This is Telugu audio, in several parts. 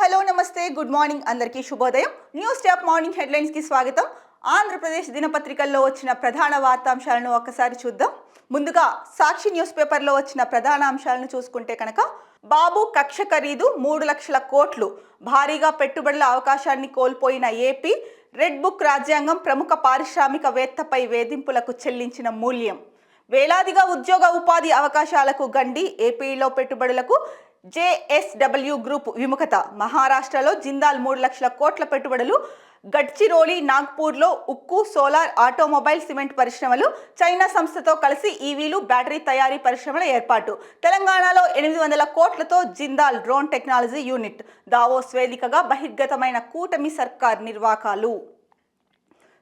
హలో నమస్తే గుడ్ మార్నింగ్ అందరికీ శుభోదయం. న్యూస్ టాప్ మార్నింగ్ హెడ్లైన్స్ కి స్వాగతం. ఆంధ్రప్రదేశ్ దినపత్రికల్లో వచ్చిన ప్రధాన వార్తాంశాలను ఒక్కసారి చూద్దాం. ముందుగా సాక్షి న్యూస్ పేపర్లో వచ్చిన ప్రధాన అంశాలను చూసుకుంటే కనుక బాబు కక్ష ఖరీదు 3 లక్షల కోట్లు, భారీగా పెట్టుబడుల అవకాశాన్ని కోల్పోయిన ఏపీ, రెడ్ బుక్ రాజ్యాంగం ప్రముఖ పారిశ్రామికవేత్తపై వేధింపులకు చెల్లించిన మూల్యం, వేలాదిగా ఉద్యోగ ఉపాధి అవకాశాలకు గండి, ఏపీలో పెట్టుబడులకు జేఎస్డబ్ల్యూ గ్రూప్ విముఖత, మహారాష్ట్రలో జిందాల్ 3 లక్షల కోట్ల పెట్టుబడులు, గడ్చిరోలి, నాగ్పూర్లో ఉక్కు, సోలార్, ఆటోమొబైల్, సిమెంట్ పరిశ్రమలు, చైనా సంస్థతో కలిసి ఈవీలు, బ్యాటరీ తయారీ పరిశ్రమల ఏర్పాటు, తెలంగాణలో 800 కోట్లతో Jindal drone technology unit, Davos వేదికగా బహిర్గతమైన కూటమి సర్కార్ నిర్వాకాలు.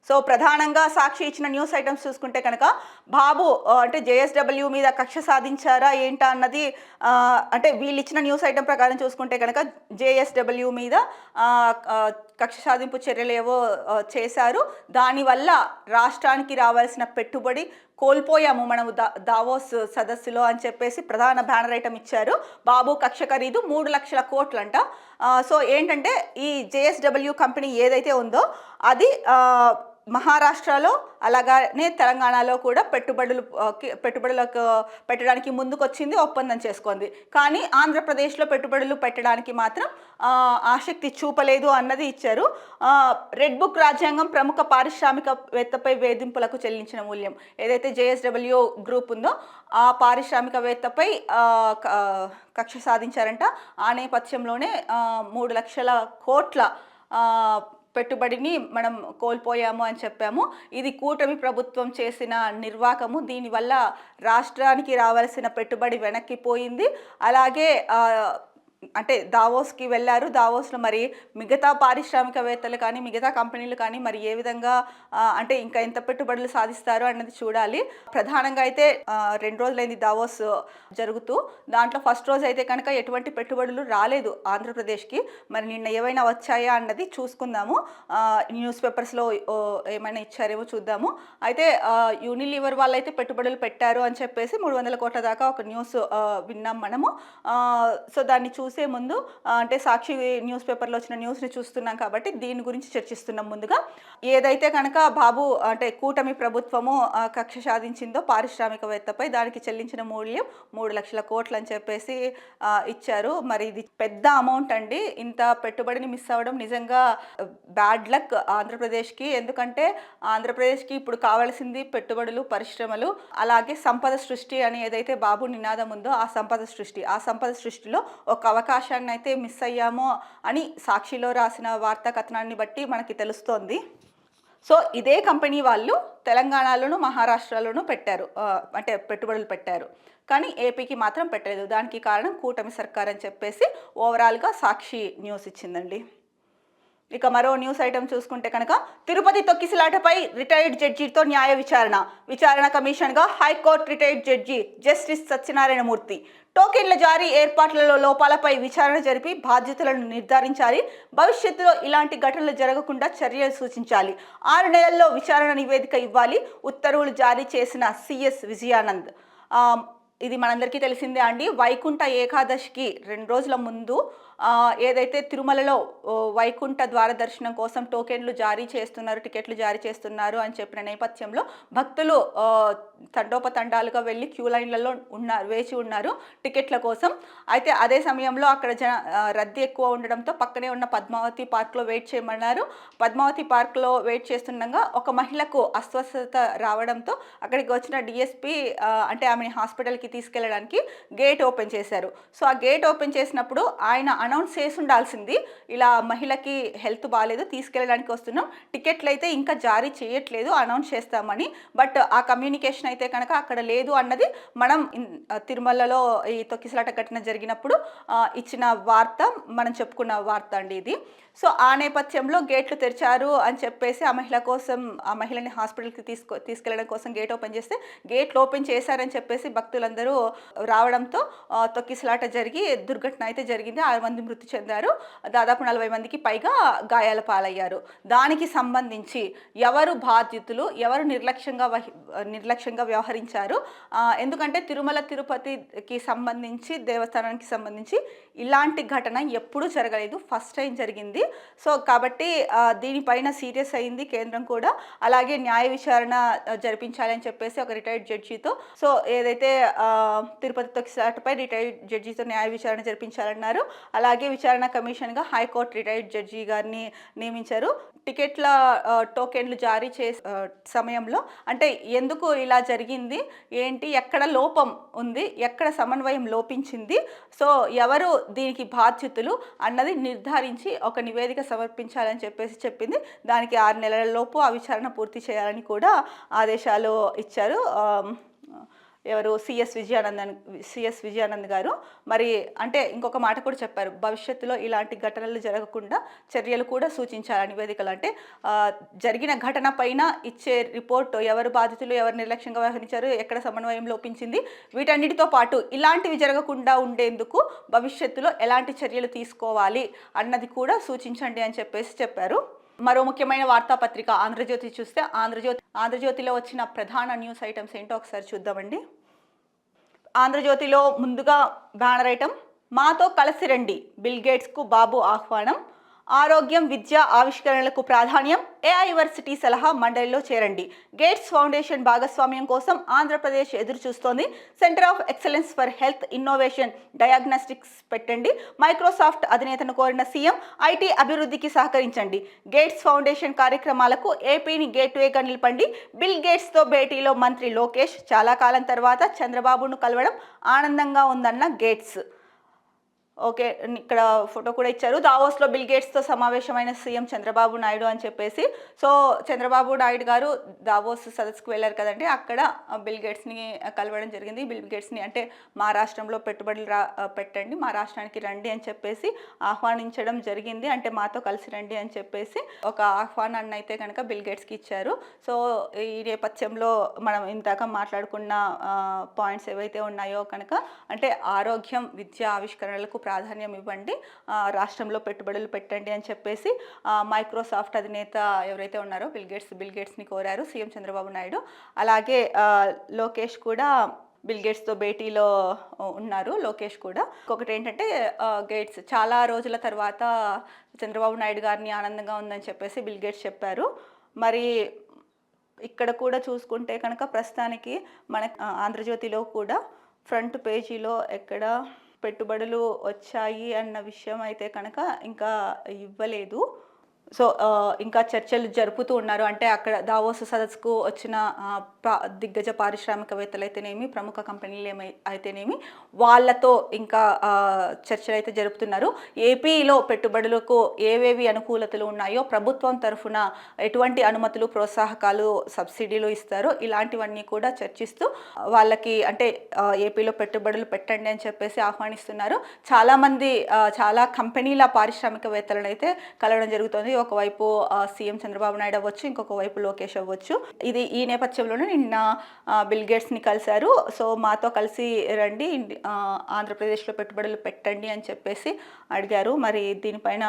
సో ప్రధానంగా సాక్షి ఇచ్చిన న్యూస్ ఐటమ్స్ చూసుకుంటే కనుక బాబు అంటే జేఎస్డబ్ల్యూ మీద కక్ష సాధించారా ఏంటా అన్నది, అంటే వీళ్ళు ఇచ్చిన న్యూస్ ఐటమ్ ప్రకారం చూసుకుంటే కనుక జేఎస్డబ్ల్యూ మీద కక్ష సాధింపు చర్యలు ఏవో చేశారు. దానివల్ల రాష్ట్రానికి రావాల్సిన పెట్టుబడి కోల్పోయాము మనము దావోస్ సదస్సులో అని చెప్పేసి ప్రధాన బ్యానర్ ఐటమ్ ఇచ్చారు. బాబు కక్ష ఖరీదు 3 లక్షల కోట్లంట. సో ఏంటంటే ఈ జేఎస్డబ్ల్యూ కంపెనీ ఏదైతే ఉందో అది మహారాష్ట్రలో అలాగనే తెలంగాణలో కూడా పెట్టుబడులకు పెట్టడానికి ముందుకు వచ్చింది, ఒప్పందం చేసుకుంది. కానీ ఆంధ్రప్రదేశ్లో పెట్టుబడులు పెట్టడానికి మాత్రం ఆసక్తి చూపలేదు అన్నది ఇచ్చారు. రెడ్ బుక్ రాజ్యాంగం ప్రముఖ పారిశ్రామికవేత్తపై వేధింపులకు చెల్లించిన మూల్యం, ఏదైతే జేఎస్డబ్ల్యూ గ్రూప్ ఉందో ఆ పారిశ్రామికవేత్తపై కక్ష సాధించారంట. ఆ నేపథ్యంలోనే 3 లక్షల కోట్ల పెట్టుబడిని మనం కోల్పోయాము అని చెప్పాము. ఇది కూటమి ప్రభుత్వం చేసిన నిర్వాకము. దీనివల్ల రాష్ట్రానికి రావాల్సిన పెట్టుబడి వెనక్కిపోయింది. అలాగే అంటే దావోస్కి వెళ్ళారు. దావోస్లో మరి మిగతా పారిశ్రామికవేత్తలు కానీ మిగతా కంపెనీలు కానీ మరి ఏ విధంగా అంటే ఇంకా ఎంత పెట్టుబడులు సాధిస్తారు అన్నది చూడాలి. ప్రధానంగా అయితే 2 రోజులైంది దావోస్ జరుగుతూ. దాంట్లో ఫస్ట్ రోజు అయితే కనుక ఎటువంటి పెట్టుబడులు రాలేదు ఆంధ్రప్రదేశ్కి. మరి నిన్న ఏమైనా వచ్చాయా అన్నది చూసుకుందాము. న్యూస్ పేపర్స్లో ఏమైనా ఇచ్చారేమో చూద్దాము. అయితే యూనిలీవర్ వాళ్ళు అయితే పెట్టుబడులు పెట్టారు అని చెప్పేసి 300 కోట్ల దాకా ఒక న్యూస్ విన్నాం మనము. సో దాన్ని చూసే ముందు అంటే సాక్షి న్యూస్ పేపర్లో వచ్చిన న్యూస్ని చూస్తున్నాం కాబట్టి దీని గురించి చర్చిస్తున్నాం. ముందుగా ఏదైతే కనుక బాబు అంటే కూటమి ప్రభుత్వము కక్ష సాధించిందో పారిశ్రామికవేత్తపై, దానికి చెల్లించిన మూల్యం 3 లక్షల కోట్లు అని చెప్పేసి ఇచ్చారు. మరి ఇది పెద్ద అమౌంట్ అండి. ఇంత పెట్టుబడిని మిస్ అవ్వడం నిజంగా బ్యాడ్ లక్ ఆంధ్రప్రదేశ్కి. ఎందుకంటే ఆంధ్రప్రదేశ్కి ఇప్పుడు కావాల్సింది పెట్టుబడులు, పరిశ్రమలు, అలాగే సంపద సృష్టి అని ఏదైతే బాబు నినాదం ఉందో ఆ సంపద సృష్టిలో ఒక అవకాశాన్ని అయితే మిస్ అయ్యామో అని సాక్షిలో రాసిన వార్తా కథనాన్ని బట్టి మనకి తెలుస్తోంది. సో ఇదే కంపెనీ వాళ్ళు తెలంగాణలోను మహారాష్ట్రలోనూ పెట్టారు, అంటే పెట్టుబడులు పెట్టారు. కానీ ఏపీకి మాత్రం పెట్టలేదు. దానికి కారణం కూటమి సర్కార్ అని చెప్పేసి ఓవరాల్గా సాక్షి న్యూస్ ఇచ్చిందండి. ఇక మరో న్యూస్ ఐటమ్ చూసుకుంటే కనుక తిరుపతి తొక్కిసలాటపై రిటైర్డ్ జడ్జితో న్యాయ విచారణ కమిషన్గా high court retired judge justice Satyanarayanamurthy. టోకెన్ల జారీ ఏర్పాట్లలో లోపాలపై విచారణ జరిపి బాధ్యతలను నిర్ధారించాలి. భవిష్యత్తులో ఇలాంటి ఘటనలు జరగకుండా చర్యలు సూచించాలి. 6 నెలల్లో విచారణ నివేదిక ఇవ్వాలి. ఉత్తర్వులు జారీ చేసిన సిఎస్ విజయానంద్. ఇది మనందరికీ తెలిసిందే అండి. వైకుంఠ ఏకాదశికి 2 రోజుల ముందు ఏదైతే తిరుమలలో వైకుంఠ ద్వార దర్శనం కోసం టికెట్లు జారీ చేస్తున్నారు అని చెప్పిన నేపథ్యంలో భక్తులు తండోపతండాలుగా వెళ్ళి క్యూ లైన్లలో వేచి ఉన్నారు టికెట్ల కోసం. అయితే అదే సమయంలో అక్కడ రద్దీ ఎక్కువ ఉండడంతో పక్కనే ఉన్న పద్మావతి పార్క్లో వెయిట్ చేయమన్నారు. పద్మావతి పార్క్లో వెయిట్ చేస్తుండగా ఒక మహిళకు అస్వస్థత రావడంతో అక్కడికి వచ్చిన డిఎస్పీ అంటే ఆమెని హాస్పిటల్కి తీసుకెళ్ళడానికి గేట్ ఓపెన్ చేశారు. సో ఆ గేట్ ఓపెన్ చేసినప్పుడు ఆయన అనౌన్స్ చేసి ఉండాల్సింది, ఇలా మహిళకి హెల్త్ బాగాలేదు, తీసుకెళ్ళడానికి వస్తున్నాం, టికెట్లు అయితే ఇంకా జారీ చేయట్లేదు, అనౌన్స్ చేస్తామని. బట్ ఆ కమ్యూనికేషన్ అయితే కనుక అక్కడ లేదు అన్నది మనం తిరుమలలో ఈ తొక్కిసలాట ఘటన జరిగినప్పుడు ఇచ్చిన వార్త, మనం చెప్పుకున్న వార్త అండి ఇది. సో ఆ నేపథ్యంలో గేట్లు తెరిచారు అని చెప్పేసి ఆ మహిళని హాస్పిటల్కి తీసుకెళ్ళడం కోసం గేట్ ఓపెన్ చేస్తే గేట్లు ఓపెన్ చేశారని చెప్పేసి భక్తులందరూ రావడంతో తొక్కిసలాట జరిగి దుర్ఘటన అయితే జరిగింది. 6 మంది మృతి చెందారు, దాదాపు 40 మందికి పైగా గాయాల పాలయ్యారు. దానికి సంబంధించి ఎవరు బాధ్యతలు, ఎవరు నిర్లక్ష్యంగా వ్యవహరించారు? ఎందుకంటే తిరుమల తిరుపతికి సంబంధించి, దేవస్థానానికి సంబంధించి ఇలాంటి ఘటన ఎప్పుడూ జరగలేదు, ఫస్ట్ టైం జరిగింది. సో కాబట్టి దీనిపైన సీరియస్ అయింది కేంద్రం కూడా. అలాగే న్యాయ విచారణ జరిపించాలని చెప్పేసి ఒక రిటైర్డ్ జడ్జితో, సో ఏదైతే తిరుపతితో సాటుపై రిటైర్డ్ జడ్జితో న్యాయ విచారణ జరిపించాలన్నారు. అలాగే విచారణ కమిషన్గా హైకోర్టు రిటైర్డ్ జడ్జి గారిని నియమించారు. టికెట్ల టోకెన్లు జారీ చేసే సమయంలో అంటే ఎందుకు ఇలా జరిగింది, ఏంటి, ఎక్కడ లోపం ఉంది, ఎక్కడ సమన్వయం లోపించింది, సో ఎవరు దీనికి బాధ్యతలు అన్నది నిర్ధారించి ఒక నివేదిక సమర్పించాలని చెప్పేసి చెప్పింది. దానికి 6 నెలల లోపు ఆ విచారణ పూర్తి చేయాలని కూడా ఆదేశాలు ఇచ్చారు ఎవరు సిఎస్ విజయానంద్ గారు. మరి అంటే ఇంకొక మాట కూడా చెప్పారు, భవిష్యత్తులో ఇలాంటి ఘటనలు జరగకుండా చర్యలు కూడా సూచించారు నివేదికలు. అంటే జరిగిన ఘటన పైన ఇచ్చే రిపోర్ట్, ఎవరు బాధితులు, ఎవరు నిర్లక్ష్యంగా వ్యవహరించారు, ఎక్కడ సమన్వయం లోపించింది, వీటన్నిటితో పాటు ఇలాంటివి జరగకుండా ఉండేందుకు భవిష్యత్తులో ఎలాంటి చర్యలు తీసుకోవాలి అన్నది కూడా సూచించండి అని చెప్పేసి చెప్పారు. మరో ముఖ్యమైన వార్తాపత్రిక ఆంధ్రజ్యోతి చూస్తే ఆంధ్రజ్యోతిలో వచ్చిన ప్రధాన న్యూస్ ఐటమ్స్ ఏంటో ఒకసారి చూద్దామండి. ఆంధ్రజ్యోతిలో ముందుగా బ్యానర్ ఐటమ్, మాతో కలిసి రండి, బిల్ గేట్స్కు బాబు ఆహ్వానం, ఆరోగ్యం, విద్య, ఆవిష్కరణలకు ప్రాధాన్యం, ఏఐ వర్సిటీ సలహా మండలిలో చేరండి, గేట్స్ ఫౌండేషన్ భాగస్వామ్యం కోసం ఆంధ్రప్రదేశ్ ఎదురు చూస్తోంది, centre of excellence for health innovation diagnostics పెట్టండి, మైక్రోసాఫ్ట్ అధినేతను కోరిన సీఎం, ఐటీ అభివృద్ధికి సహకరించండి, గేట్స్ ఫౌండేషన్ కార్యక్రమాలకు ఏపీని గేట్వేగా నిలపండి, బిల్ గేట్స్తో భేటీలో మంత్రి లోకేష్, చాలా కాలం తర్వాత చంద్రబాబును కలవడం ఆనందంగా ఉందన్న గేట్స్. ఓకే, ఇక్కడ ఫోటో కూడా ఇచ్చారు. దావోస్లో బిల్ గేట్స్తో సమావేశమైన సీఎం చంద్రబాబు నాయుడు అని చెప్పేసి. సో చంద్రబాబు నాయుడు గారు దావోస్ సదస్సుకు వెళ్ళారు కదండి, అక్కడ బిల్ గేట్స్ని కలవడం జరిగింది. బిల్ గేట్స్ని అంటే మా రాష్ట్రంలో పెట్టుబడులు పెట్టండి, మా రాష్ట్రానికి రండి అని చెప్పేసి ఆహ్వానించడం జరిగింది. అంటే మాతో కలిసి రండి అని చెప్పేసి ఒక ఆహ్వానాన్ని అయితే కనుక బిల్ గేట్స్కి ఇచ్చారు. సో ఈ నేపథ్యంలో మనం ఇందాక మాట్లాడుకున్న పాయింట్స్ ఏవైతే ఉన్నాయో కనుక, అంటే ఆరోగ్యం, విద్య, ఆవిష్కరణలకు ప్రాధాన్యం ఇవ్వండి, రాష్ట్రంలో పెట్టుబడులు పెట్టండి అని చెప్పేసి మైక్రోసాఫ్ట్ అధినేత ఎవరైతే ఉన్నారో బిల్ గేట్స్ని కోరారు సీఎం చంద్రబాబు నాయుడు. అలాగే లోకేష్ కూడా బిల్ గేట్స్తో భేటీలో ఉన్నారు. లోకేష్ కూడా ఇంకొకటి ఏంటంటే, గేట్స్ చాలా రోజుల తర్వాత చంద్రబాబు నాయుడు గారిని ఆనందంగా ఉందని చెప్పేసి బిల్ గేట్స్ చెప్పారు. మరి ఇక్కడ కూడా చూసుకుంటే కనుక ప్రస్తుతానికి మన ఆంధ్రజ్యోతిలో కూడా ఫ్రంట్ పేజీలో ఎక్కడ పెట్టుబడులు వచ్చాయి అన్న విషయం అయితే కనుక ఇంకా ఇవ్వలేదు. సో ఇంకా చర్చలు జరుపుతూ ఉన్నారు. అంటే అక్కడ దావోస్ సదస్సుకు వచ్చిన దిగ్గజ పారిశ్రామికవేత్తలు అయితేనేమి, ప్రముఖ కంపెనీలు అయితేనేమి, వాళ్ళతో ఇంకా చర్చలు అయితే జరుపుతున్నారు. ఏపీలో పెట్టుబడులకు ఏవేవి అనుకూలతలు ఉన్నాయో, ప్రభుత్వం తరఫున ఎటువంటి అనుమతులు, ప్రోత్సాహకాలు, సబ్సిడీలు ఇస్తారో ఇలాంటివన్నీ కూడా చర్చిస్తూ వాళ్ళకి అంటే ఏపీలో పెట్టుబడులు పెట్టండి అని చెప్పేసి ఆహ్వానిస్తున్నారు. చాలామంది చాలా కంపెనీల పారిశ్రామికవేత్తలను అయితే కలవడం జరుగుతుంది. ఒకవైపు సీఎం చంద్రబాబు నాయుడు అవ్వచ్చు, ఇంకొక వైపు లోకేష్ అవ్వచ్చు. ఈ నేపథ్యంలోనే నిన్న బిల్ గేట్స్ని కలిశారు. సో మాతో కలిసి రండి, ఆంధ్రప్రదేశ్లో పెట్టుబడులు పెట్టండి అని చెప్పేసి అడిగారు. మరి దీనిపైన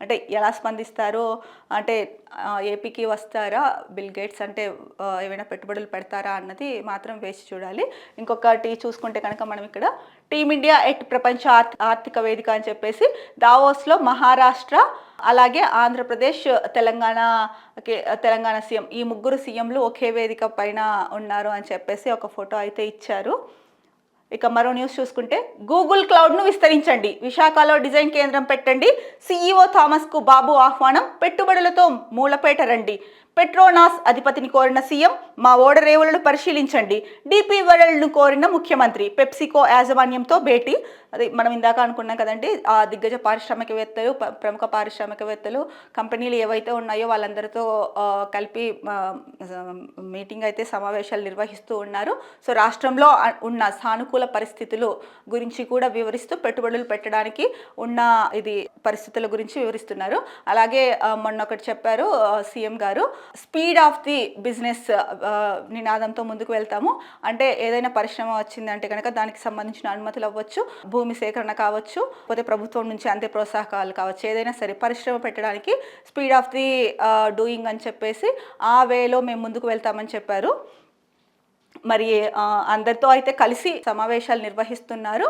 అంటే ఎలా స్పందిస్తారో, అంటే ఏపీకి వస్తారా బిల్ గేట్స్, అంటే ఏమైనా పెట్టుబడులు పెడతారా అన్నది మాత్రం వేసి చూడాలి. ఇంకొకటి చూసుకుంటే కనుక మనం ఇక్కడ టీమిండియా ఎట్ ప్రపంచ ఆర్థిక వేదిక అని చెప్పేసి దావోస్లో మహారాష్ట్ర, అలాగే ఆంధ్రప్రదేశ్, తెలంగాణ సీఎం, ఈ ముగ్గురు సీఎంలు ఒకే వేదిక పైన ఉన్నారు అని చెప్పేసి ఒక ఫోటో అయితే ఇచ్చారు. ఇక మరో న్యూస్ చూసుకుంటే, గూగుల్ క్లౌడ్ను విస్తరించండి, విశాఖలో డిజైన్ కేంద్రం పెట్టండి, సీఈఓ థామస్కు బాబు ఆహ్వానం, పెట్టుబడులతో మూలపేట రండి, పెట్రోనాస్ అధిపతిని కోరిన సీఎం, మా ఓడరేవులను పరిశీలించండి, డీపీ వరల్డ్ను కోరిన ముఖ్యమంత్రి, పెప్సికో యాజమాన్యంతో భేటీ. అది మనం ఇందాక అనుకున్నాం కదండి, ఆ దిగ్గజ పారిశ్రామికవేత్తలు, ప్రముఖ పారిశ్రామికవేత్తలు, కంపెనీలు ఏవైతే ఉన్నాయో వాళ్ళందరితో కలిపి మీటింగ్ అయితే సమావేశాలు నిర్వహిస్తూ ఉన్నారు. సో రాష్ట్రంలో ఉన్న సానుకూల పరిస్థితులు గురించి కూడా వివరిస్తూ పెట్టుబడులు పెట్టడానికి ఉన్న పరిస్థితుల గురించి వివరిస్తున్నారు. అలాగే మొన్న ఒకటి చెప్పారు సీఎం గారు, స్పీడ్ ఆఫ్ ది బిజినెస్ నినాదంతో ముందుకు వెళ్తాము. అంటే ఏదైనా పరిశ్రమ వచ్చిందంటే కనుక దానికి సంబంధించిన అనుమతులు అవ్వచ్చు, భూమి సేకరణ కావచ్చు, లేకపోతే ప్రభుత్వం నుంచి అంతే ప్రోత్సాహకాలు కావచ్చు, ఏదైనా సరే పరిశ్రమ పెట్టడానికి స్పీడ్ ఆఫ్ ది డూయింగ్ అని చెప్పేసి ఆ వేలో మేము ముందుకు వెళ్తామని చెప్పారు. మరి అందరితో అయితే కలిసి సమావేశాలు నిర్వహిస్తున్నారు,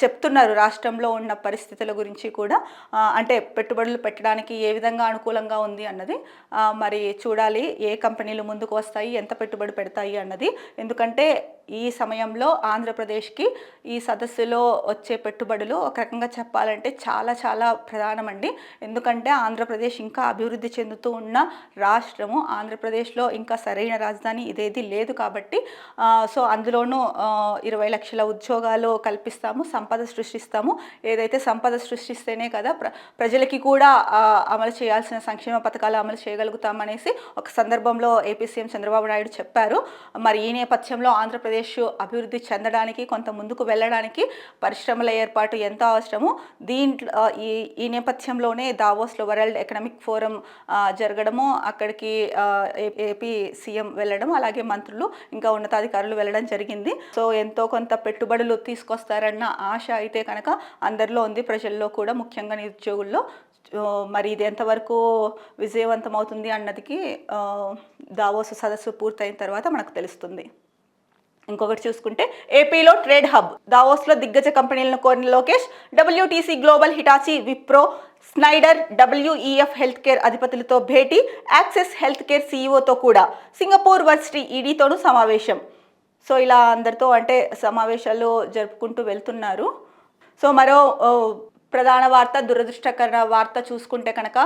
చెప్తున్నారు రాష్ట్రంలో ఉన్న పరిస్థితుల గురించి కూడా. అంటే పెట్టుబడులు పెట్టడానికి ఏ విధంగా అనుకూలంగా ఉంది అన్నది మరి చూడాలి. ఏ కంపెనీలు ముందుకు వస్తాయి, ఎంత పెట్టుబడి పెడతాయి అన్నది. ఎందుకంటే ఈ సమయంలో ఆంధ్రప్రదేశ్కి ఈ సదస్సులో వచ్చే పెట్టుబడులు ఒక రకంగా చెప్పాలంటే చాలా చాలా ప్రధానమండి. ఎందుకంటే ఆంధ్రప్రదేశ్ ఇంకా అభివృద్ధి చెందుతూ ఉన్న రాష్ట్రము. ఆంధ్రప్రదేశ్లో ఇంకా సరైన రాజధాని ఇదేది లేదు కాబట్టి సో అందులోనూ 20 లక్షల ఉద్యోగాలు కల్పిస్తాము, సంపద సృష్టిస్తాము. ఏదైతే సంపద సృష్టిస్తేనే కదా ప్రజలకి కూడా అమలు చేయాల్సిన సంక్షేమ పథకాలు అమలు చేయగలుగుతామనేసి ఒక సందర్భంలో ఏపీ సీఎం చంద్రబాబు నాయుడు చెప్పారు. మరి ఈ నేపథ్యంలో ఆంధ్రప్రదేశ్ అభివృద్ధి చెందడానికి, కొంత ముందుకు వెళ్ళడానికి పరిశ్రమల ఏర్పాటు ఎంతో అవసరము. దీంట్లో ఈ నేపథ్యంలోనే దావోస్లో వరల్డ్ ఎకనామిక్ ఫోరం జరగడము, అక్కడికి ఏపీ సీఎం వెళ్ళడం, అలాగే మంత్రులు ఇంకా ఉన్నతాధికారులు వెళ్ళడం జరిగింది. సో ఎంతో కొంత పెట్టుబడులు తీసుకొస్తారన్న ఆశ అయితే కనుక అందరిలో ఉంది, ప్రజల్లో కూడా, ముఖ్యంగా నిరుద్యోగుల్లో. మరి ఇది ఎంతవరకు విజయవంతం అవుతుంది అన్నదికి దావోస్ సదస్సు పూర్తయిన తర్వాత మనకు తెలుస్తుంది. ఇంకొకటి చూసుకుంటే ఏపీలో ట్రేడ్ హబ్, దావోస్లో దిగ్గజ కంపెనీలను కోరిన Lokesh, WTC global, Hitachi, Wipro, Schneider, WEF health care అధిపతులతో భేటీ, యాక్సెస్ హెల్త్ కేర్ సీఈఓతో కూడా, సింగపూర్ వర్సిటీ ఈడీతోనూ సమావేశం. సో ఇలా అందరితో అంటే సమావేశాలు జరుపుకుంటూ వెళ్తున్నారు. సో మరో ప్రధాన వార్త, దురదృష్టకర వార్త చూసుకుంటే కనుక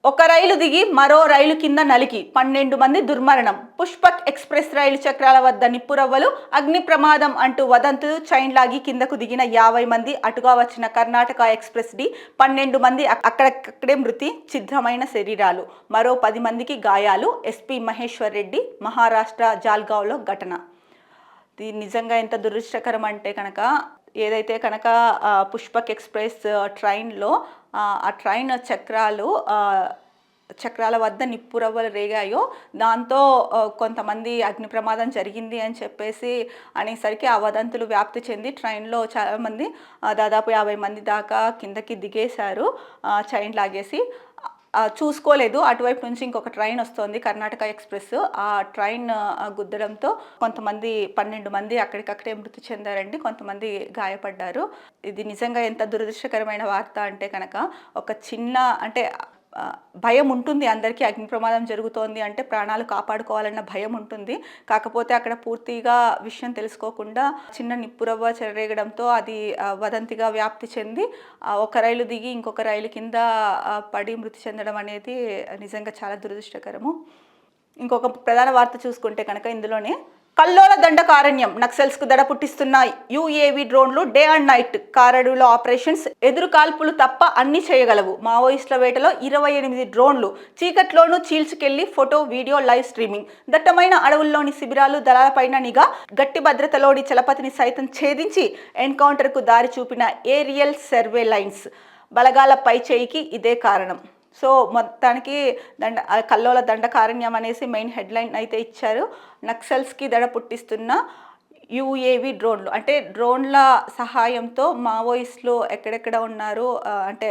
ఒక రైలు దిగి మరో రైలు కింద నలిగి 12 మంది దుర్మరణం. పుష్పక్ ఎక్స్ప్రెస్ రైలు చక్రాల వద్ద నిప్పురవ్వలు, అగ్ని ప్రమాదం అంటూ వదంతులు. చైన్ లాగి కిందకు దిగిన 50 మంది. అటుగా వచ్చిన కర్ణాటక ఎక్స్ప్రెస్ డి 12 మంది అక్కడక్కడే మృతి, ఛిద్రమైన శరీరాలు. మరో 10 మందికి గాయాలు. ఎస్పీ మహేశ్వర్ రెడ్డి, మహారాష్ట్ర జాల్గావ్లో ఘటన. ఇది నిజంగా ఎంత దురదృష్టకరం అంటే కనుక, ఏదైతే కనుక పుష్పక్ ఎక్స్ప్రెస్ ట్రైన్లో ఆ ట్రైన్ చక్రాల వద్ద నిప్పురవ్వలు రేగాయో, దాంతో కొంతమంది అగ్ని ప్రమాదం జరిగింది అని చెప్పేసి అనేసరికి ఆ వదంతులు వ్యాప్తి చెంది ట్రైన్లో చాలామంది, దాదాపు 50 మంది దాకా కిందకి దిగేశారు చైన్ లాగేసి. చూసుకోలేదు, అటువైపు నుంచి ఇంకొక ట్రైన్ వస్తుంది, కర్ణాటక ఎక్స్ప్రెస్. ఆ ట్రైన్ గుద్దడంతో కొంతమంది 12 మంది అక్కడికక్కడే మృతి చెందారండి, కొంతమంది గాయపడ్డారు. ఇది నిజంగా ఎంత దురదృష్టకరమైన వార్త అంటే కనుక, ఒక చిన్న అంటే భయం ఉంటుంది అందరికీ. అగ్ని ప్రమాదం జరుగుతోంది అంటే ప్రాణాలు కాపాడుకోవాలన్న భయం ఉంటుంది. కాకపోతే అక్కడ పూర్తిగా విషయం తెలుసుకోకుండా చిన్న నిప్పురవ్వ చెలరేగడంతో అది వదంతిగా వ్యాప్తి చెంది ఒక రైలు దిగి ఇంకొక రైలు కింద పడి మృతి చెందడం అనేది నిజంగా చాలా దురదృష్టకరము. ఇంకొక ప్రధాన వార్త చూసుకుంటే కనుక ఇందులోనే, కల్లోల దండకారణ్యం, నక్సల్స్కు దడ పుట్టిస్తున్న UAV డ్రోన్లు, డే అండ్ నైట్ కారడులో ఆపరేషన్స్, ఎదురు కాల్పులు తప్ప అన్ని చేయగలవు. మావోయిస్టుల వేటలో 28 డ్రోన్లు, చీకట్లోనూ చీల్చుకెళ్లి ఫోటో, వీడియో, లైవ్ స్ట్రీమింగ్. దట్టమైన అడవుల్లోని శిబిరాలు, దళాలపైన నిఘా, గట్టి భద్రతలోని చలపతిని సైతం ఛేదించి ఎన్కౌంటర్కు దారి చూపిన ఏరియల్ సర్వేలైన్స్ బలగాల పై చేయికి ఇదే కారణం. సో మొత్తానికి కల్లోల దండకారణ్యం అనేసి మెయిన్ హెడ్లైన్ అయితే ఇచ్చారు. నక్సల్స్కి దడ పుట్టిస్తున్న UAV డ్రోన్లు, అంటే డ్రోన్ల సహాయంతో మావోయిస్టులు ఎక్కడెక్కడ ఉన్నారు, అంటే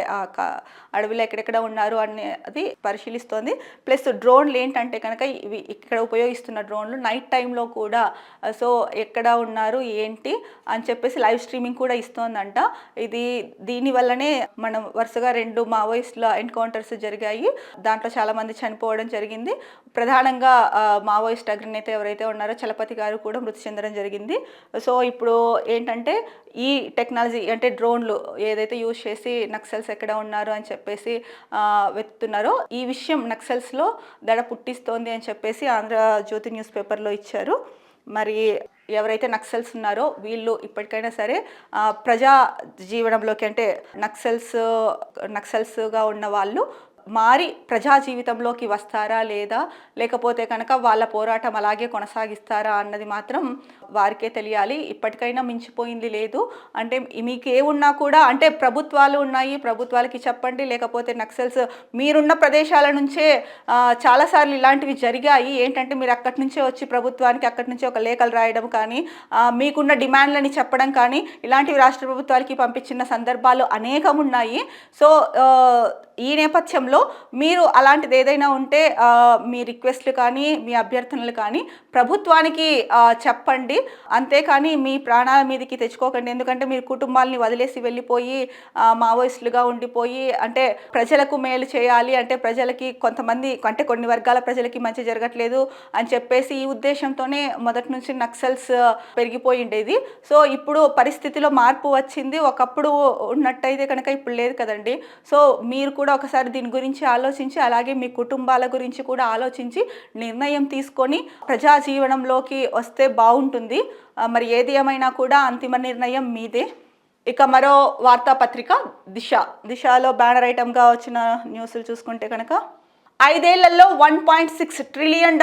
అడవిలో ఎక్కడెక్కడ ఉన్నారు అనేది పరిశీలిస్తోంది. ప్లస్ డ్రోన్లు ఏంటంటే కనుక ఇవి ఇక్కడ ఉపయోగిస్తున్న డ్రోన్లు నైట్ టైంలో కూడా సో ఎక్కడ ఉన్నారు ఏంటి అని చెప్పేసి లైవ్ స్ట్రీమింగ్ కూడా ఇస్తోందంట. దీనివల్లనే మనం వరుసగా 2 మావోయిస్టుల ఎన్కౌంటర్స్ జరిగాయి, దాంట్లో చాలామంది చనిపోవడం జరిగింది. ప్రధానంగా మావోయిస్ట్ అగ్రనేత ఎవరైతే ఉన్నారో చలపతి గారు కూడా మృతి చెందడం జరిగింది. సో ఇప్పుడు ఏంటంటే ఈ టెక్నాలజీ అంటే డ్రోన్లు ఏదైతే యూజ్ చేసి నక్సల్స్ ఎక్కడ ఉన్నారు అని చెప్పేసి వెతుకుతున్నారో, ఈ విషయం నక్సల్స్లో దడ పుట్టిస్తోంది అని చెప్పేసి ఆంధ్రజ్యోతి న్యూస్ పేపర్లో ఇచ్చారు. మరి ఎవరైతే నక్సల్స్ ఉన్నారో వీళ్ళు ఇప్పటికైనా సరే ప్రజా జీవనంలోకి, అంటే నక్సల్స్గా ఉన్న వాళ్ళు మారి ప్రజా జీవితంలోకి వస్తారా లేదా, లేకపోతే కనుక వాళ్ళ పోరాటం అలాగే కొనసాగిస్తారా అన్నది మాత్రం వారికే తెలియాలి. ఇప్పటికైనా మించిపోయింది లేదు. అంటే మీకు ఏమున్నా కూడా అంటే ప్రభుత్వాలు ఉన్నాయి, ప్రభుత్వాలకి చెప్పండి. లేకపోతే నక్సల్స్ మీరున్న ప్రదేశాల నుంచే చాలాసార్లు ఇలాంటివి జరిగాయి. ఏంటంటే మీరు అక్కడి నుంచే వచ్చి ప్రభుత్వానికి అక్కడి నుంచే ఒక లేఖలు రాయడం కానీ, మీకున్న డిమాండ్లని చెప్పడం కానీ, ఇలాంటివి రాష్ట్ర ప్రభుత్వాలకి పంపించిన సందర్భాలు అనేకం ఉన్నాయి. సో ఈ నేపథ్యంలో మీరు అలాంటిది ఏదైనా ఉంటే మీ రిక్వెస్ట్లు కానీ, మీ అభ్యర్థనలు కానీ ప్రభుత్వానికి చెప్పండి. అంతేకాని మీ ప్రాణాల మీదకి తెచ్చుకోకండి. ఎందుకంటే మీరు కుటుంబాలని వదిలేసి వెళ్ళిపోయి మావోయిస్టులుగా ఉండిపోయి అంటే ప్రజలకు మేలు చేయాలి అంటే ప్రజలకి కొంతమంది అంటే కొన్ని వర్గాల ప్రజలకి మంచి జరగట్లేదు అని చెప్పేసి ఈ ఉద్దేశంతోనే మొదటి నుంచి నక్సల్స్ పెరిగిపోయి ఉండేది. సో ఇప్పుడు పరిస్థితిలో మార్పు వచ్చింది. ఒకప్పుడు ఉన్నట్టయితే కనుక ఇప్పుడు లేదు కదండి. సో మీరు కూడా ఒకసారి దీని గురించి ఆలోచించి అలాగే మీ కుటుంబాల గురించి కూడా ఆలోచించి నిర్ణయం తీసుకొని ప్రజా జీవనంలోకి వస్తే బాగుంటుంది. మరి ఏది ఏమైనా కూడా అంతిమ నిర్ణయం మీదే. ఇక మరో వార్తాపత్రిక దిశలో బ్యానర్ ఐటమ్గా వచ్చిన న్యూస్లు చూసుకుంటే కనుక 5 ఏళ్లలో $1.6 ట్రిలియన్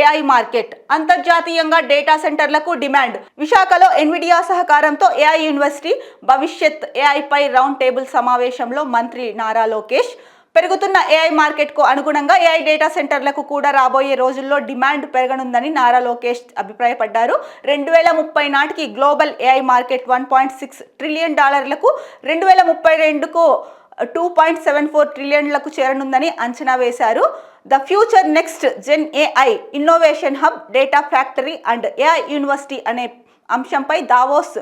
ఏఐ మార్కెట్, అంతర్జాతీయంగా డేటా సెంటర్లకు డిమాండ్. విశాఖలో ఎన్విడియా సహకారంతో ఏఐ యూనివర్సిటీ భవిష్యత్ ఏఐపై రౌండ్ టేబుల్ సమావేశంలో మంత్రి నారా లోకేష్ పెరుగుతున్న ఏఐ మార్కెట్కు అనుగుణంగా ఏఐ డేటా సెంటర్లకు కూడా రాబోయే రోజుల్లో డిమాండ్ పెరగనుందని నారా లోకేష్ అభిప్రాయపడ్డారు. 2030 నాటికి గ్లోబల్ ఏఐ మార్కెట్ $1.6 ట్రిలియన్ 2032కు 2.74 ట్రిలియన్లకు చేరనుందని అంచనా వేశారు. The future next gen AI innovation hub, data factory and AI university అనే అంశంపై దావోస్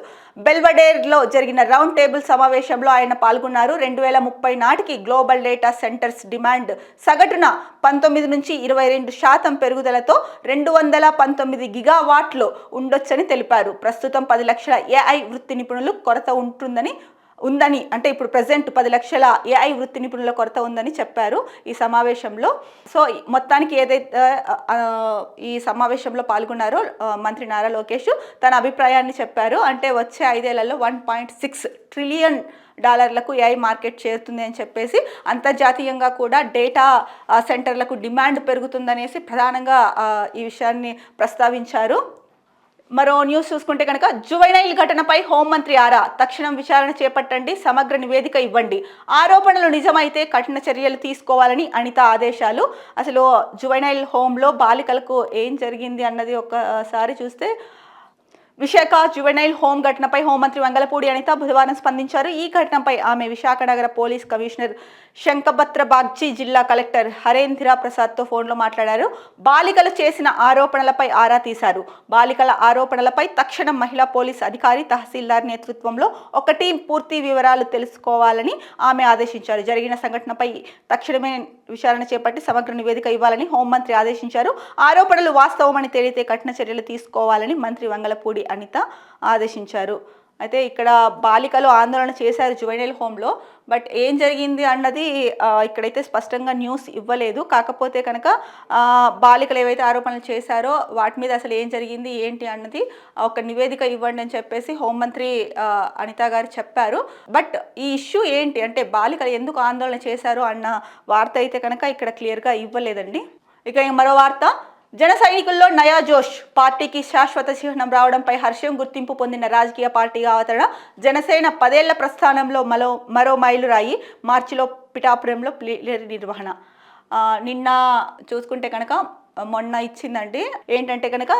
బెల్వడేర్లో జరిగిన రౌండ్ టేబుల్ సమావేశంలో ఆయన పాల్గొన్నారు. 2030 నాటికి గ్లోబల్ డేటా సెంటర్స్ డిమాండ్ సగటున 19 నుంచి 22% పెరుగుదలతో 219 గిగావాట్లు ఉండొచ్చని తెలిపారు. ప్రస్తుతం 10 లక్షల ఏఐ వృత్తి నిపుణులు కొరత ఉందని అంటే ఇప్పుడు ప్రజెంట్ 10 లక్షల ఏఐ వృత్తి నిపుణుల కొరత ఉందని చెప్పారు ఈ సమావేశంలో. సో మొత్తానికి ఏదైతే ఈ సమావేశంలో పాల్గొన్నారో మంత్రి నారా లోకేష్ తన అభిప్రాయాన్ని చెప్పారు. అంటే వచ్చే 5 ఏళ్లలో $1.6 ట్రిలియన్ ఏఐ మార్కెట్ చేరుతుంది అని చెప్పేసి, అంతర్జాతీయంగా కూడా డేటా సెంటర్లకు డిమాండ్ పెరుగుతుందనేసి ప్రధానంగా ఈ విషయాన్ని ప్రస్తావించారు. మరో న్యూస్ చూసుకుంటే కనుక జువైనైల్ ఘటనపై హోంమంత్రి ఆరా, తక్షణం విచారణ చేపట్టండి, సమగ్ర నివేదిక ఇవ్వండి, ఆరోపణలు నిజమైతే కఠిన చర్యలు తీసుకోవాలని అనిత ఆదేశాలు. అసలు జువైనైల్ హోంలో బాలికలకు ఏం జరిగింది అన్నది ఒకసారి చూస్తే, విశాఖ జువెనైల్ హోమ్ ఘటనపై హోంమంత్రి వంగలపూడి అనిత బుధవారం స్పందించారు. ఈ ఘటనపై ఆమె విశాఖ నగర పోలీస్ కమిషనర్ శంకభద్ర బాగ్చి, జిల్లా కలెక్టర్ హరేంద్ర ప్రసాద్తో ఫోన్లో మాట్లాడారు. బాలికలు చేసిన ఆరోపణలపై ఆరా తీశారు. బాలికల ఆరోపణలపై తక్షణం మహిళా పోలీస్ అధికారి, తహసీల్దార్ నేతృత్వంలో ఒక టీం పూర్తి వివరాలు తెలుసుకోవాలని ఆమె ఆదేశించారు. జరిగిన సంఘటనపై తక్షణమే విచారణ చేపట్టి సమగ్ర నివేదిక ఇవ్వాలని హోంమంత్రి ఆదేశించారు. ఆరోపణలు వాస్తవమని తేలితే కఠిన చర్యలు తీసుకోవాలని మంత్రి వంగలపూడి అనిత ఆదేశించారు. అయితే ఇక్కడ బాలికలు ఆందోళన చేశారు జువెనైల్ హోమ్లో. బట్ ఏం జరిగింది అన్నది ఇక్కడైతే స్పష్టంగా న్యూస్ ఇవ్వలేదు. కాకపోతే కనుక బాలికలు ఏవైతే ఆరోపణలు చేశారో వాటి మీద అసలు ఏం జరిగింది ఏంటి అన్నది ఒక నివేదిక ఇవ్వండి అని చెప్పేసి హోంమంత్రి అనిత గారు చెప్పారు. బట్ ఈ ఇష్యూ ఏంటి అంటే బాలికలు ఎందుకు ఆందోళన చేశారు అన్న వార్త అయితే కనుక ఇక్కడ క్లియర్గా ఇవ్వలేదండి. ఇక మరో వార్త, జన సైనికుల్లో నయా జోష్, పార్టీకి శాశ్వత చిహ్నం రావడంపై హర్షం. గుర్తింపు పొందిన రాజకీయ పార్టీగా అవతరణ. జనసేన 10 ఏళ్ల ప్రస్థానంలో మరో మైలురాయి. మార్చిలో పిఠాపురంలో ప్లీనరీ నిర్వహణ. నిన్న చూసుకుంటే కనుక మొన్న ఇచ్చిందండి. ఏంటంటే కనుక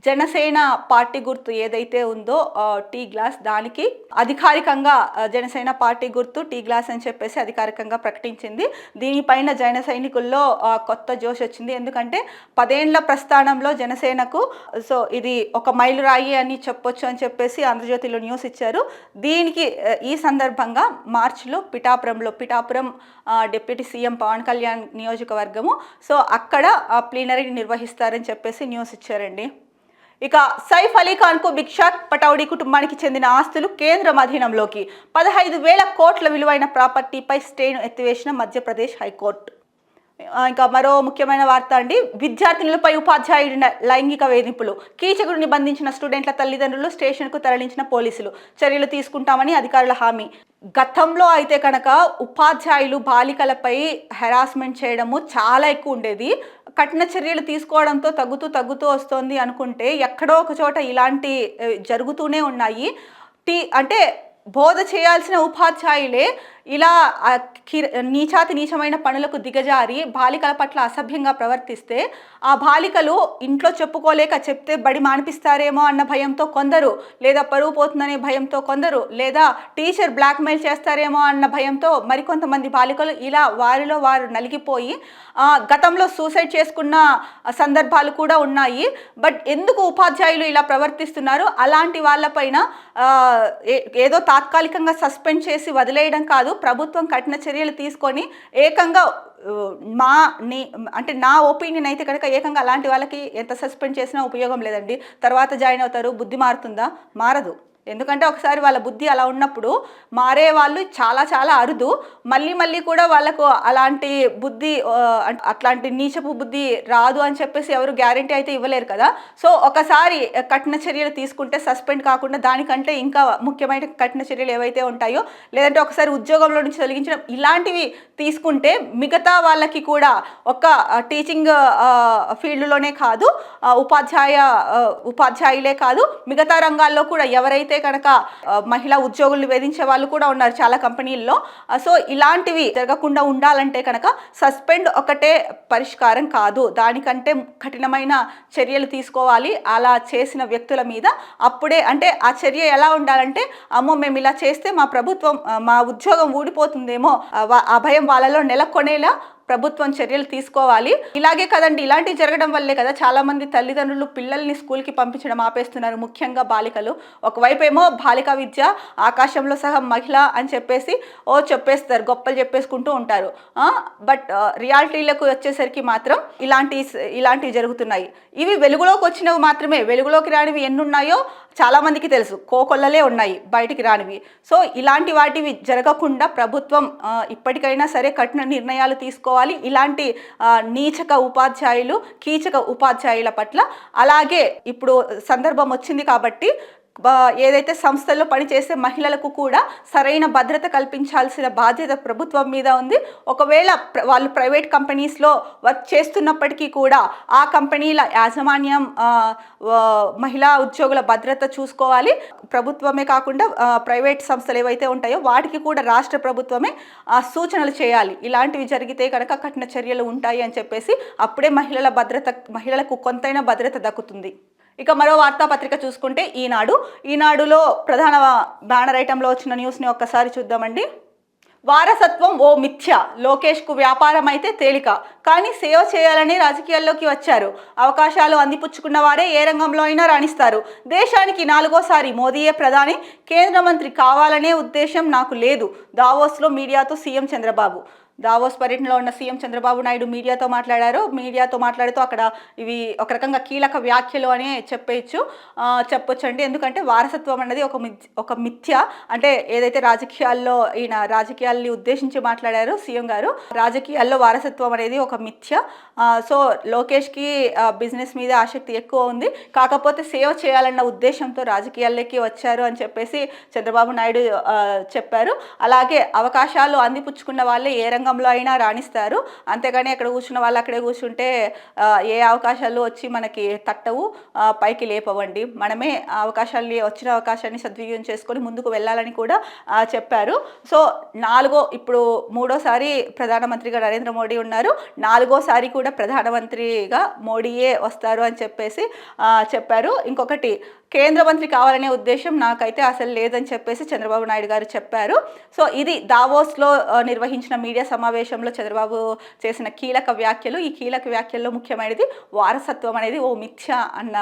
జనసేన పార్టీ గుర్తు ఏదైతే ఉందో టీ గ్లాస్, దానికి అధికారికంగా జనసేన పార్టీ గుర్తు టీ గ్లాస్ అని చెప్పేసి అధికారికంగా ప్రకటించింది. దీనిపైన జన సైనికుల్లో కొత్త జోష్ వచ్చింది. ఎందుకంటే 10 ఏళ్ల ప్రస్థానంలో జనసేనకు సో ఇది ఒక మైలురాయి అని చెప్పొచ్చు అని చెప్పేసి ఆంధ్రజ్యోతిలో న్యూస్ ఇచ్చారు. దీనికి ఈ సందర్భంగా మార్చిలో పిఠాపురం డిప్యూటీ సీఎం పవన్ కళ్యాణ్ నియోజకవర్గము, సో అక్కడ ప్లీనరీ నిర్వహిస్తారని చెప్పేసి న్యూస్ ఇచ్చారండి. ఇక సైఫ్ అలీ ఖాన్కు బిగ్ షాక్. పటౌడీ కుటుంబానికి చెందిన ఆస్తులు కేంద్రం అధీనంలోకి. 15,000 కోట్ల విలువైన ప్రాపర్టీపై స్టేను ఎత్తివేసిన మధ్యప్రదేశ్ హైకోర్టు. ఇంకా మరో ముఖ్యమైన వార్త అండి. విద్యార్థినులపై ఉపాధ్యాయుడి లైంగిక వేధింపులు. కీచకుడిని బంధించిన స్టూడెంట్ల తల్లిదండ్రులు స్టేషన్కు తరలించిన పోలీసులు. చర్యలు తీసుకుంటామని అధికారుల హామీ. గతంలో అయితే కనుక ఉపాధ్యాయులు బాలికలపై హెరాస్మెంట్ చేయడము చాలా ఎక్కువ ఉండేది. కఠిన చర్యలు తీసుకోవడంతో తగ్గుతూ వస్తోంది అనుకుంటే ఎక్కడో ఒక చోట ఇలాంటి జరుగుతూనే ఉన్నాయి. అంటే బోధ చేయాల్సిన ఉపాధ్యాయులే ఇలా నీచమైన పనులకు దిగజారి బాలికల పట్ల అసభ్యంగా ప్రవర్తిస్తే ఆ బాలికలు ఇంట్లో చెప్పుకోలేక చెప్తే బడి మానిపిస్తారేమో అన్న భయంతో కొందరు, లేదా పరువు పోతుందనే భయంతో కొందరు, లేదా టీచర్ బ్లాక్మెయిల్ చేస్తారేమో అన్న భయంతో మరికొంతమంది బాలికలు ఇలా వారిలో వారు నలిగిపోయి గతంలో సూసైడ్ చేసుకున్న సందర్భాలు కూడా ఉన్నాయి. బట్ ఎందుకు ఉపాధ్యాయులు ఇలా ప్రవర్తిస్తున్నారు? అలాంటి వాళ్ళపైన ఏదో తాత్కాలికంగా సస్పెండ్ చేసి వదిలేయడం కాదు, ప్రభుత్వం కఠిన చర్యలు తీసుకొని ఏకంగా అంటే నా ఒపీనియన్ అయితే కనుక ఏకంగా అలాంటి వాళ్ళకి ఎంత సస్పెండ్ చేసినా ఉపయోగం లేదండి. తర్వాత జాయిన్ అవుతారు, బుద్ధి మారుతుందా? మారదు. ఎందుకంటే ఒకసారి వాళ్ళ బుద్ధి అలా ఉన్నప్పుడు మారే వాళ్ళు చాలా చాలా అరుదు. మళ్ళీ కూడా వాళ్ళకు అలాంటి బుద్ధి అట్లాంటి నీచపు బుద్ధి రాదు అని చెప్పేసి ఎవరు గ్యారంటీ అయితే ఇవ్వలేరు కదా. సో ఒకసారి కఠిన చర్యలు తీసుకుంటే సస్పెండ్ కాకుండా దానికంటే ఇంకా ముఖ్యమైన కఠిన చర్యలు ఏవైతే ఉంటాయో, లేదంటే ఒకసారి ఉద్యోగంలో నుంచి తొలగించడం, ఇలాంటివి తీసుకుంటే మిగతా వాళ్ళకి కూడా ఒక టీచింగ్ ఫీల్డ్లోనే కాదు, ఉపాధ్యాయులే కాదు, మిగతా రంగాల్లో కూడా ఎవరైతే కనుక మహిళా ఉద్యోగులు వేధించే వాళ్ళు కూడా ఉన్నారు చాలా కంపెనీల్లో. సో ఇలాంటివి జరగకుండా ఉండాలంటే కనుక సస్పెండ్ ఒకటే పరిష్కారం కాదు, దానికంటే కఠినమైన చర్యలు తీసుకోవాలి అలా చేసిన వ్యక్తుల మీద. అప్పుడే అంటే ఆ చర్య ఎలా ఉండాలంటే, అమ్మో మేము ఇలా చేస్తే మా ప్రభుత్వం మా ఉద్యోగం ఊడిపోతుందేమో, ఆ భయం వాళ్ళలో నెలకొనేలా ప్రభుత్వం చర్యలు తీసుకోవాలి. ఇలాగే కదండి, ఇలాంటివి జరగడం వల్లే కదా చాలా మంది తల్లిదండ్రులు పిల్లల్ని స్కూల్కి పంపించడం ఆపేస్తున్నారు, ముఖ్యంగా బాలికలు. ఒకవైపు ఏమో బాలికా విద్య ఆకాశంలో సహా మహిళ అని చెప్పేసి చెప్పేస్తారు, గొప్పలు చెప్పేసుకుంటూ ఉంటారు. బట్ రియాలిటీలకు వచ్చేసరికి మాత్రం ఇలాంటివి జరుగుతున్నాయి. ఇవి వెలుగులోకి వచ్చినవి మాత్రమే, వెలుగులోకి రానివి ఎన్నున్నాయో చాలామందికి తెలుసు, కోకొల్లలే ఉన్నాయి బయటికి రానివి. సో ఇలాంటి వాటివి జరగకుండా ప్రభుత్వం ఇప్పటికైనా సరే కఠిన నిర్ణయాలు తీసుకోవాలి ఇలాంటి కీచక ఉపాధ్యాయుల పట్ల. అలాగే ఇప్పుడు సందర్భం వచ్చింది కాబట్టి ఏదైతే సంస్థల్లో పనిచేసే మహిళలకు కూడా సరైన భద్రత కల్పించాల్సిన బాధ్యత ప్రభుత్వం మీద ఉంది. ఒకవేళ వాళ్ళు ప్రైవేట్ కంపెనీస్లో వర్క్ చేస్తున్నప్పటికీ కూడా ఆ కంపెనీల యాజమాన్యం మహిళా ఉద్యోగుల భద్రత చూసుకోవాలి. ప్రభుత్వమే కాకుండా ప్రైవేట్ సంస్థలు ఏవైతే ఉంటాయో వాటికి కూడా రాష్ట్ర ప్రభుత్వమే సూచనలు చేయాలి. ఇలాంటివి జరిగితే కనుక కఠిన చర్యలు ఉంటాయి అని చెప్పేసి, అప్పుడే మహిళలకు కొంతైనా భద్రత దక్కుతుంది. ఇక మరో వార్తాపత్రిక చూసుకుంటే ఈనాడులో ప్రధాన బ్యానర్ ఐటంలో వచ్చిన న్యూస్ని ఒక్కసారి చూద్దామండి. వారసత్వం ఓ మిథ్య, లోకేష్కు వ్యాపారం అయితే తేలిక, కానీ సేవ చేయాలని రాజకీయాల్లోకి వచ్చారు. అవకాశాలు అందిపుచ్చుకున్న వారే ఏ రంగంలో అయినా రాణిస్తారు. దేశానికి 4వ మోదీయే ప్రధాని, కేంద్ర మంత్రి కావాలనే ఉద్దేశం నాకు లేదు. దావోస్లో మీడియాతో సీఎం చంద్రబాబు. దావోస్ పర్యటనలో ఉన్న సీఎం చంద్రబాబు నాయుడు మీడియాతో మాట్లాడుతూ అక్కడ ఇవి ఒక రకంగా కీలక వ్యాఖ్యలు అనే చెప్పొచ్చండి. ఎందుకంటే వారసత్వం అన్నది ఒక మిథ్య. అంటే ఏదైతే రాజకీయాల్ని ఉద్దేశించి మాట్లాడారో సీఎం గారు, రాజకీయాల్లో వారసత్వం అనేది ఒక మిథ్య. సో లోకేష్కి బిజినెస్ మీద ఆసక్తి ఎక్కువ ఉంది, కాకపోతే సేవ చేయాలన్న ఉద్దేశంతో రాజకీయాల్లోకి వచ్చారు అని చెప్పేసి చంద్రబాబు నాయుడు చెప్పారు. అలాగే అవకాశాలు అందిపుచ్చుకున్న వాళ్ళే ఏ రంగంలో అయినా రాణిస్తారు, అంతేగాని అక్కడ కూర్చున్న వాళ్ళు అక్కడే కూర్చుంటే ఏ అవకాశాలు వచ్చి మనకి తట్టవు, పైకి లేపవండి. మనమే వచ్చిన అవకాశాన్ని సద్వినియోగం చేసుకొని ముందుకు వెళ్ళాలని కూడా చెప్పారు. సో ఇప్పుడు 3వసారి ప్రధానమంత్రిగా నరేంద్ర మోడీ ఉన్నారు, 4వసారి కూడా ప్రధానమంత్రిగా మోడీయే వస్తారు అని చెప్పేసి చెప్పారు. ఇంకొకటి, కేంద్ర మంత్రి కావాలనే ఉద్దేశం నాకైతే అసలు లేదని చెప్పేసి చంద్రబాబు నాయుడు గారు చెప్పారు. సో ఇది దావోస్లో నిర్వహించిన మీడియా సమావేశంలో చంద్రబాబు చేసిన కీలక వ్యాఖ్యలు. ఈ కీలక వ్యాఖ్యల్లో ముఖ్యమైనది వారసత్వం అనేది ఓ మిథ్య అన్న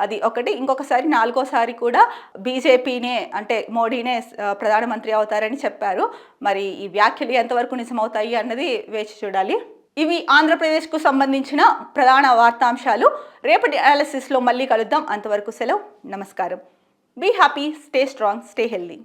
అది ఒకటి. ఇంకొకసారి 4వసారి కూడా బీజేపీనే అంటే మోడీనే ప్రధానమంత్రి అవుతారని చెప్పారు. మరి ఈ వ్యాఖ్యలు ఎంతవరకు నిజమవుతాయి అన్నది వేచి చూడాలి. ఇవి ఆంధ్రప్రదేశ్కు సంబంధించిన ప్రధాన వార్తాంశాలు. రేపటి అనాలిసిస్లో మళ్ళీ కలుద్దాం. అంతవరకు సెలవు, నమస్కారం. Be happy, stay strong, stay healthy.